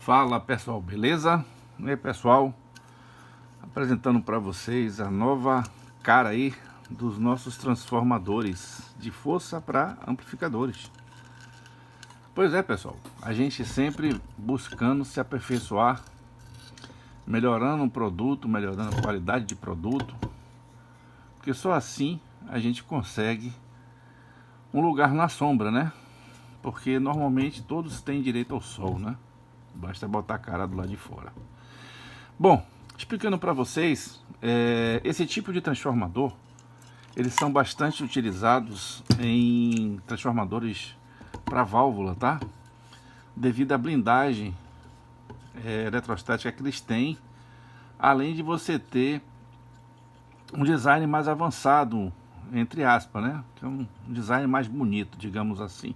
Fala pessoal, beleza? E aí pessoal, apresentando para vocês a nova cara aí dos nossos transformadores de força para amplificadores. Pois é pessoal, a gente sempre buscando se aperfeiçoar, melhorando o produto, melhorando a qualidade de produto, porque só assim a gente consegue um lugar na sombra, né? Porque normalmente todos têm direito ao sol, né? Basta botar a cara do lado de fora. Bom, explicando para vocês, esse tipo de transformador, eles são bastante utilizados em transformadores para válvula, tá? Devido à blindagem eletrostática que eles têm, além de você ter um design mais avançado, entre aspas, né? Que é um design mais bonito, digamos assim.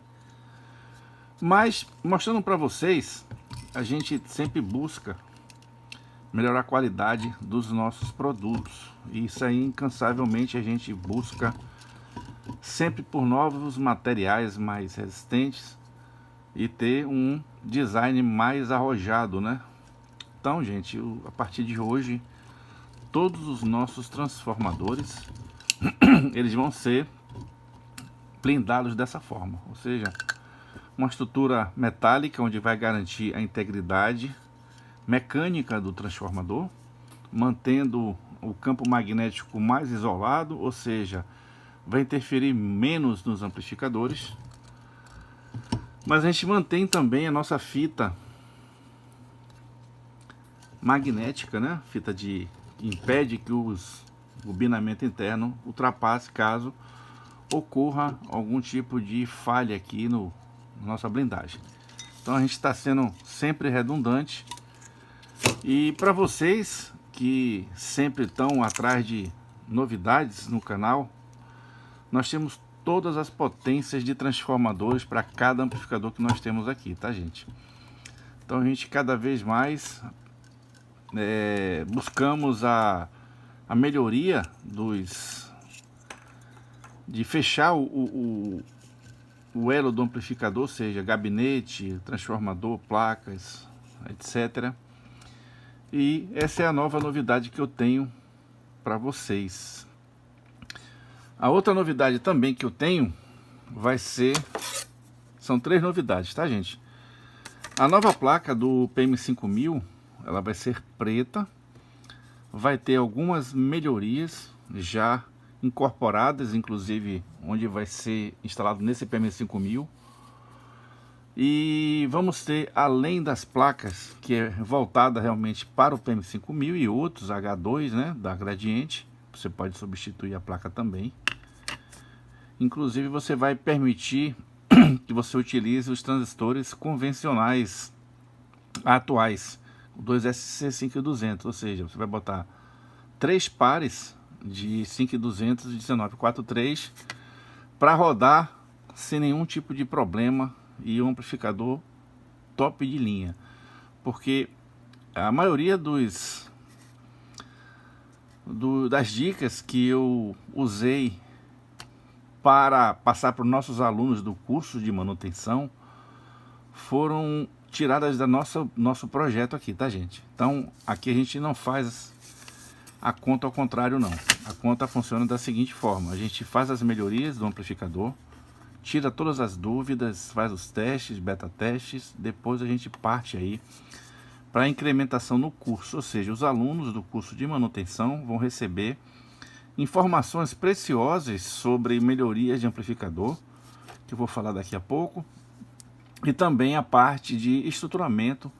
Mas, mostrando para vocês, a gente sempre busca melhorar a qualidade dos nossos produtos. E isso aí, incansavelmente, a gente busca sempre por novos materiais mais resistentes e ter um design mais arrojado, né? Então, gente, a partir de hoje, todos os nossos transformadores, eles vão ser blindados dessa forma. Ou seja, uma estrutura metálica onde vai garantir a integridade mecânica do transformador, mantendo o campo magnético mais isolado, ou seja, vai interferir menos nos amplificadores. Mas a gente mantém também a nossa fita magnética, né? Fita que impede que o bobinamento interno ultrapasse caso ocorra algum tipo de falha aqui na nossa blindagem. Então a gente está sendo sempre redundante. E para vocês que sempre estão atrás de novidades no canal, nós temos todas as potências de transformadores para cada amplificador que nós temos aqui, tá gente? Então a gente cada vez mais buscamos a melhoria de fechar o elo do amplificador, ou seja, gabinete, transformador, placas, etc. E essa é a nova novidade que eu tenho para vocês. A outra novidade também que eu tenho são 3 novidades, tá gente? A nova placa do PM5000, ela vai ser preta, vai ter algumas melhorias já incorporadas, inclusive onde vai ser instalado nesse PM5000. E vamos ter, além das placas, que é voltada realmente para o PM5000 e outros H2, né, da Gradiente, você pode substituir a placa também. Inclusive você vai permitir que você utilize os transistores convencionais atuais, o 2SC5200, ou seja, você vai botar 3 pares de 5200 e 1943 para rodar sem nenhum tipo de problema e um amplificador top de linha, porque a maioria das dicas que eu usei para passar para os nossos alunos do curso de manutenção foram tiradas da nosso projeto aqui, tá gente? Então aqui a gente não faz a conta ao contrário não, a conta funciona da seguinte forma: a gente faz as melhorias do amplificador, tira todas as dúvidas, faz os testes, beta testes, depois a gente parte aí para a incrementação no curso, ou seja, os alunos do curso de manutenção vão receber informações preciosas sobre melhorias de amplificador, que eu vou falar daqui a pouco, e também a parte de estruturamento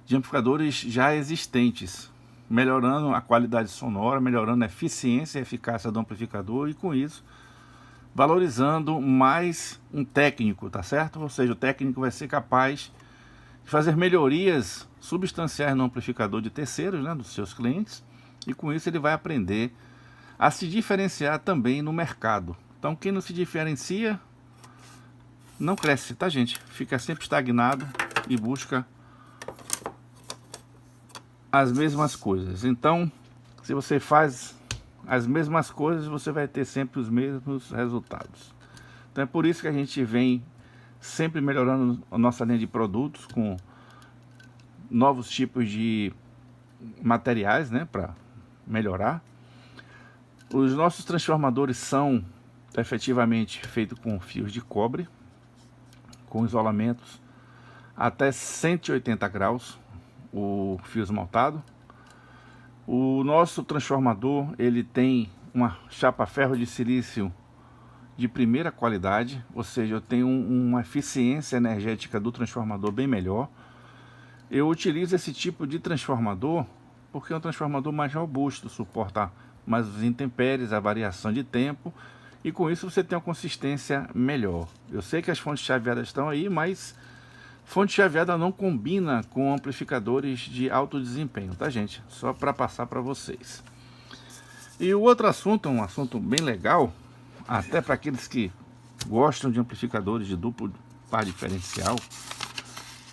de amplificadores já existentes, melhorando a qualidade sonora, melhorando a eficiência e eficácia do amplificador e com isso valorizando mais um técnico, tá certo? Ou seja, o técnico vai ser capaz de fazer melhorias substanciais no amplificador de terceiros, né, dos seus clientes, e com isso ele vai aprender a se diferenciar também no mercado. Então quem não se diferencia não cresce, tá gente? Fica sempre estagnado e busca as mesmas coisas. Então, se você faz as mesmas coisas, você vai ter sempre os mesmos resultados. Então é por isso que a gente vem sempre melhorando a nossa linha de produtos com novos tipos de materiais, né, para melhorar. Os nossos transformadores são efetivamente feitos com fios de cobre, com isolamentos até 180 graus, o fio esmaltado. O nosso transformador, ele tem uma chapa ferro de silício de primeira qualidade, ou seja, eu tenho uma eficiência energética do transformador bem melhor. Eu utilizo esse tipo de transformador porque é um transformador mais robusto, suporta mais as intempéries, a variação de tempo, e com isso você tem uma consistência melhor. Eu sei que as fontes chaveadas estão aí, mas fonte chaveada não combina com amplificadores de alto desempenho, tá, gente? Só para passar para vocês. E o outro assunto, um assunto bem legal, até para aqueles que gostam de amplificadores de duplo par diferencial,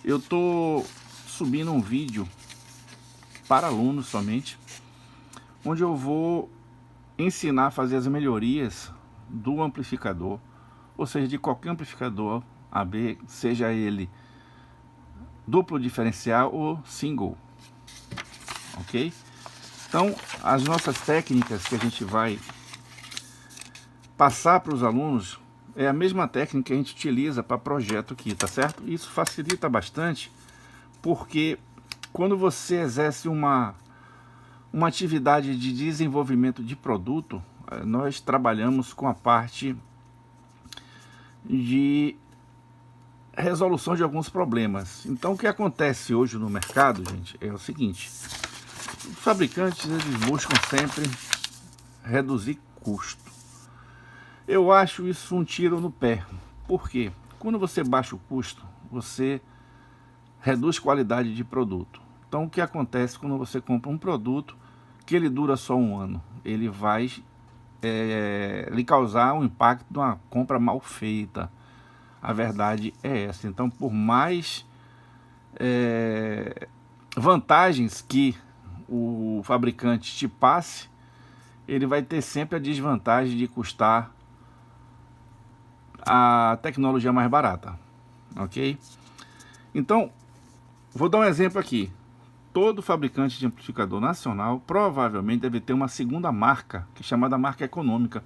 eu tô subindo um vídeo para alunos somente, onde eu vou ensinar a fazer as melhorias do amplificador, ou seja, de qualquer amplificador AB, seja ele duplo diferencial ou single, ok? Então, as nossas técnicas que a gente vai passar para os alunos é a mesma técnica que a gente utiliza para projeto aqui, tá certo? Isso facilita bastante, porque quando você exerce uma atividade de desenvolvimento de produto, nós trabalhamos com a parte de resolução de alguns problemas. Então, o que acontece hoje no mercado, gente, é o seguinte: os fabricantes, eles buscam sempre reduzir custo. Eu acho isso um tiro no pé. Por quê? Quando você baixa o custo, você reduz qualidade de produto. Então, o que acontece quando você compra um produto que ele dura só um ano? Ele vai lhe causar um impacto de uma compra mal feita. A verdade é essa. Então, por mais vantagens que o fabricante te passe, ele vai ter sempre a desvantagem de custar a tecnologia mais barata, ok? Então, vou dar um exemplo aqui. Todo fabricante de amplificador nacional provavelmente deve ter uma segunda marca, que é chamada marca econômica,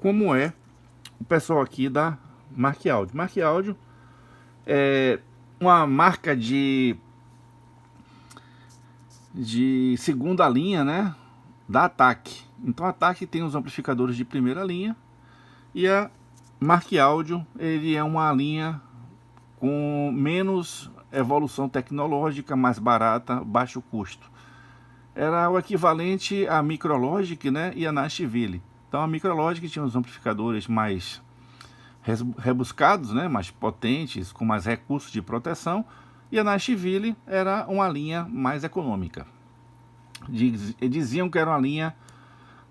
como é o pessoal aqui da Mark-Audio. Mark-Audio é uma marca de segunda linha, né, da Attack. Então a Attack tem os amplificadores de primeira linha e a Mark-Audio, ele é uma linha com menos evolução tecnológica, mais barata, baixo custo. Era o equivalente à Micrologic, né, e a Nashville. Então a Micrologic tinha os amplificadores mais rebuscados, né, mais potentes, com mais recursos de proteção, e a Nashville era uma linha mais econômica. Diziam que era uma linha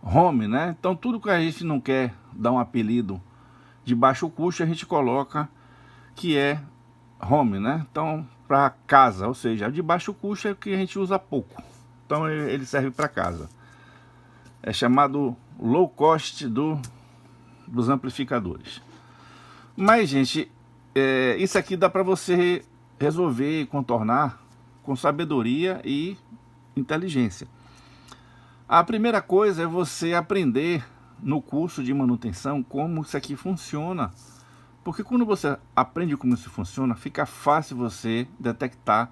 home, né? Então tudo que a gente não quer dar um apelido de baixo custo, a gente coloca que é home, né? Então, para casa, ou seja, de baixo custo é que a gente usa pouco. Então ele serve para casa. É chamado low cost dos amplificadores. Mas, gente, isso aqui dá para você resolver e contornar com sabedoria e inteligência. A primeira coisa é você aprender no curso de manutenção como isso aqui funciona. Porque quando você aprende como isso funciona, fica fácil você detectar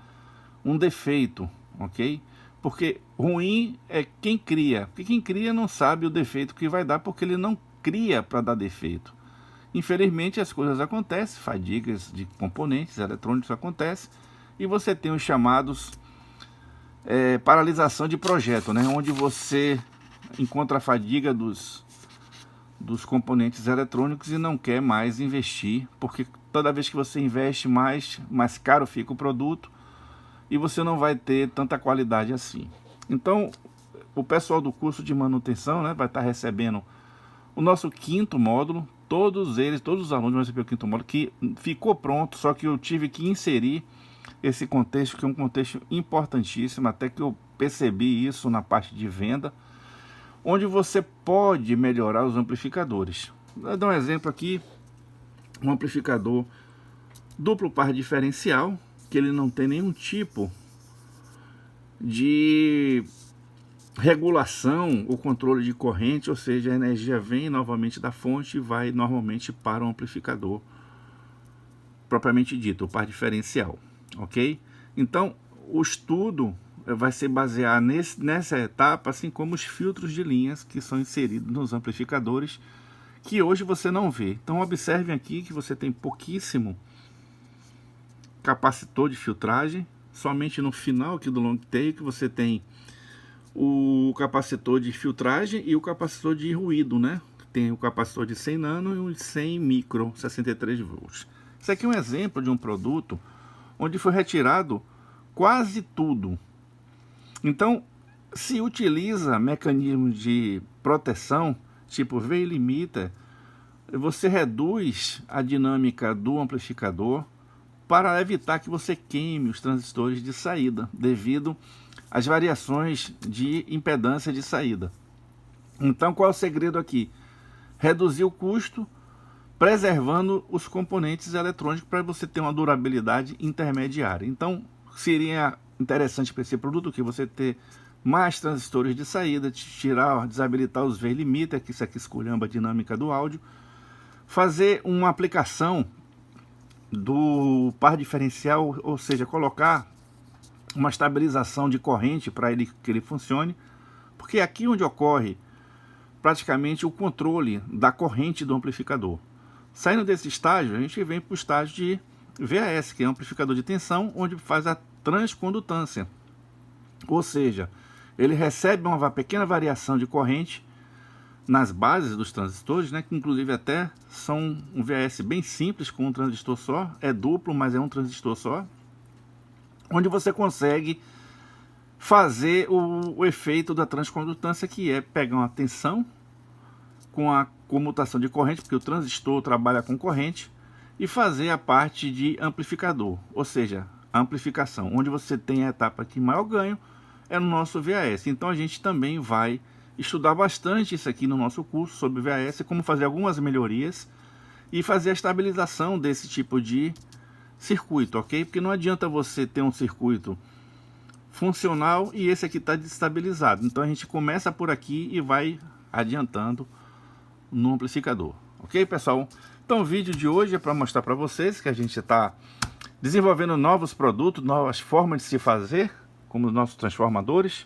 um defeito, ok? Porque ruim é quem cria. Porque quem cria não sabe o defeito que vai dar, porque ele não cria para dar defeito. Infelizmente as coisas acontecem, fadigas de componentes eletrônicos acontecem, e você tem os chamados paralisação de projeto, né? Onde você encontra a fadiga dos componentes eletrônicos e não quer mais investir, porque toda vez que você investe mais caro fica o produto e você não vai ter tanta qualidade assim. Então, o pessoal do curso de manutenção, né, vai estar recebendo o nosso quinto módulo. Todos os alunos vão receber o quinto módulo, que ficou pronto, só que eu tive que inserir esse contexto, que é um contexto importantíssimo, até que eu percebi isso na parte de venda, onde você pode melhorar os amplificadores. Vou dar um exemplo aqui, um amplificador duplo par diferencial, que ele não tem nenhum tipo de regulação ou controle de corrente, ou seja, a energia vem novamente da fonte e vai normalmente para o amplificador propriamente dito, o par diferencial, ok? Então, o estudo vai se basear nessa etapa, assim como os filtros de linhas que são inseridos nos amplificadores, que hoje você não vê. Então, observem aqui que você tem pouquíssimo capacitor de filtragem, somente no final aqui do long tail que você tem o capacitor de filtragem e o capacitor de ruído, né? Tem o capacitor de 100 nano e o 100 micro, 63 volts. Isso aqui é um exemplo de um produto onde foi retirado quase tudo. Então, se utiliza mecanismos de proteção, tipo V-limiter, você reduz a dinâmica do amplificador para evitar que você queime os transistores de saída, devido às variações de impedância de saída. Então, qual é o segredo aqui? Reduzir o custo, preservando os componentes eletrônicos para você ter uma durabilidade intermediária. Então, seria interessante para esse produto que você ter mais transistores de saída, tirar, desabilitar os V-limiter, que isso aqui esculhamba a dinâmica do áudio, fazer uma aplicação do par diferencial, ou seja, colocar uma estabilização de corrente para que ele funcione, porque é aqui onde ocorre praticamente o controle da corrente do amplificador. Saindo desse estágio, a gente vem para o estágio de VAS, que é um amplificador de tensão, onde faz a transcondutância. Ou seja, ele recebe uma pequena variação de corrente nas bases dos transistores, né, que inclusive até são um VAS bem simples, com um transistor só, é duplo, mas é um transistor só, onde você consegue fazer o efeito da transcondutância, que é pegar uma tensão com a comutação de corrente, porque o transistor trabalha com corrente, e fazer a parte de amplificador, ou seja, a amplificação, onde você tem a etapa que maior ganho é no nosso VAS. Então a gente também vai estudar bastante isso aqui no nosso curso sobre VAS, como fazer algumas melhorias e fazer a estabilização desse tipo de circuito, ok? Porque não adianta você ter um circuito funcional e esse aqui está desestabilizado. Então a gente começa por aqui e vai adiantando no amplificador, ok, pessoal? Então o vídeo de hoje é para mostrar para vocês que a gente está desenvolvendo novos produtos, novas formas de se fazer, como os nossos transformadores,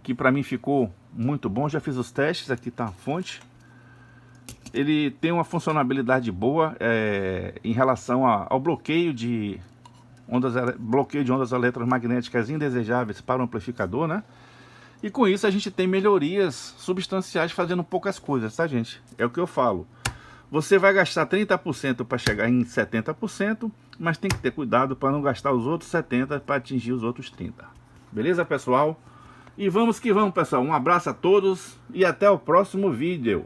que para mim ficou muito bom. Já fiz os testes, aqui está a fonte. Ele tem uma funcionalidade boa em relação ao bloqueio de ondas eletromagnéticas indesejáveis para o amplificador, né? E com isso a gente tem melhorias substanciais fazendo poucas coisas, tá, gente? É o que eu falo. Você vai gastar 30% para chegar em 70%, mas tem que ter cuidado para não gastar os outros 70% para atingir os outros 30%. Beleza, pessoal? E vamos que vamos, pessoal. Um abraço a todos e até o próximo vídeo.